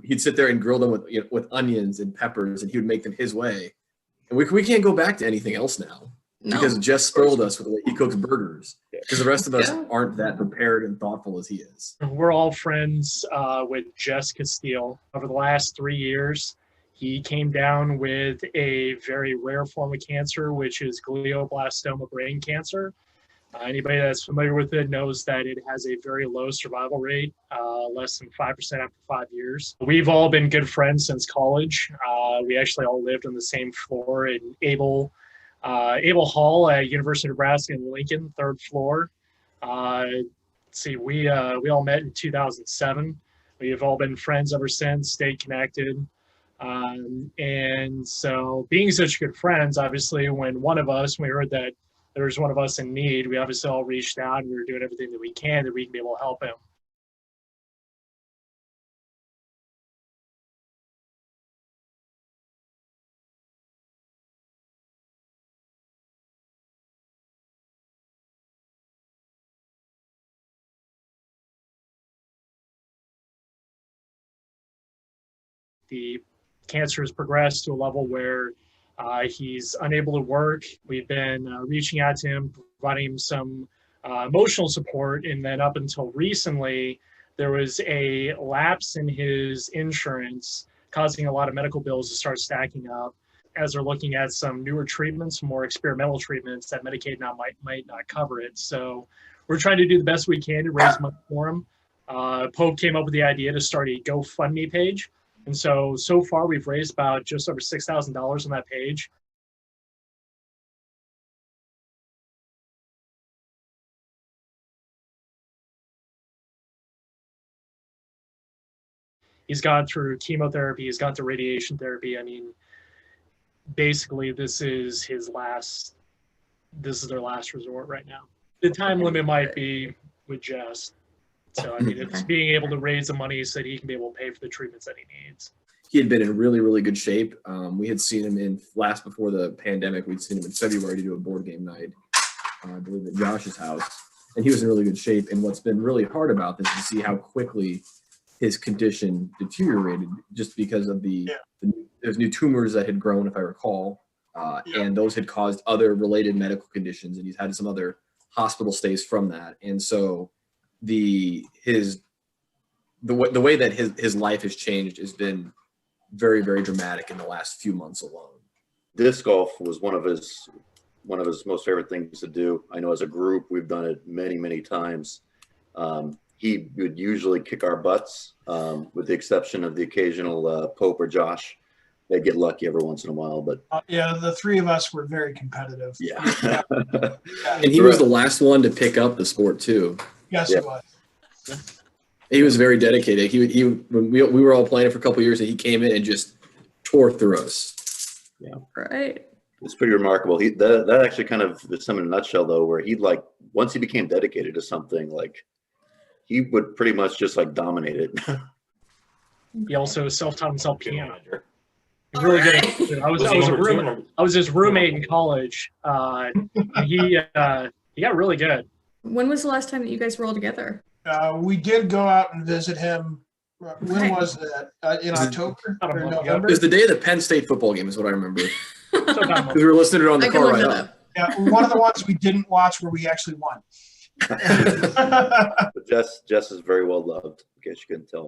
he'd sit there and grill them with with onions and peppers, and he would make them his way. And we can't go back to anything else now because Jess spoiled us with the way he cooks burgers. Because the rest of us aren't that prepared and thoughtful as he is. We're all friends with Jess Casteel. Over the last 3 years, he came down with a very rare form of cancer, which is glioblastoma brain cancer. Anybody that's familiar with it knows that it has a very low survival rate, less than 5% after 5 years. We've all been good friends since college. We actually all lived on the same floor in Abel Hall at University of Nebraska in Lincoln, 3rd floor. We all met in 2007. We've all been friends ever since, stayed connected. And so being such good friends, obviously, when we heard that there was one of us in need, we obviously all reached out and we were doing everything that we can be able to help him. The cancer has progressed to a level where he's unable to work. We've been reaching out to him, providing him some emotional support, and then up until recently, there was a lapse in his insurance, causing a lot of medical bills to start stacking up. As they're looking at some newer treatments, more experimental treatments that Medicaid might not cover it. So we're trying to do the best we can to raise money for him. Pope came up with the idea to start a GoFundMe page. And so far we've raised about just over $6,000 on that page. He's gone through chemotherapy, he's gone through radiation therapy. I mean, basically this is their last resort right now. The time limit might be with Jess. So, I mean, it's being able to raise the money so that he can be able to pay for the treatments that he needs. He had been in really, really good shape. We had seen him before the pandemic. We'd seen him in February to do a board game night, I believe at Josh's house. And he was in really good shape. And what's been really hard about this is to see how quickly his condition deteriorated just because of there's new tumors that had grown, if I recall. And those had caused other related medical conditions. And he's had some other hospital stays from that. And so the way that his life has changed has been very, very dramatic in the last few months alone. Disc golf was one of his most favorite things to do. I know as a group we've done it many, many times. He would usually kick our butts, with the exception of the occasional Pope or Josh. They'd get lucky every once in a while, but the three of us were very competitive. Yeah. And he was the last one to pick up the sport too. Yes, he was. He was very dedicated. When we were all playing it for a couple of years, and he came in and just tore through us. Yeah. Right. It's pretty remarkable. That actually kind of is some in a nutshell though, where once he became dedicated to something, he would pretty much just dominate it. He also self-taught himself piano. He's really good at it. I was his roommate in college. He got really good. When was the last time that you guys were all together? We did go out and visit him. When was that? In October or November? It was the day of the Penn State football game is what I remember. Because we were listening to it on the car ride up. Yeah, one of the ones we didn't watch where we actually won. Jess is very well loved, in case you couldn't tell.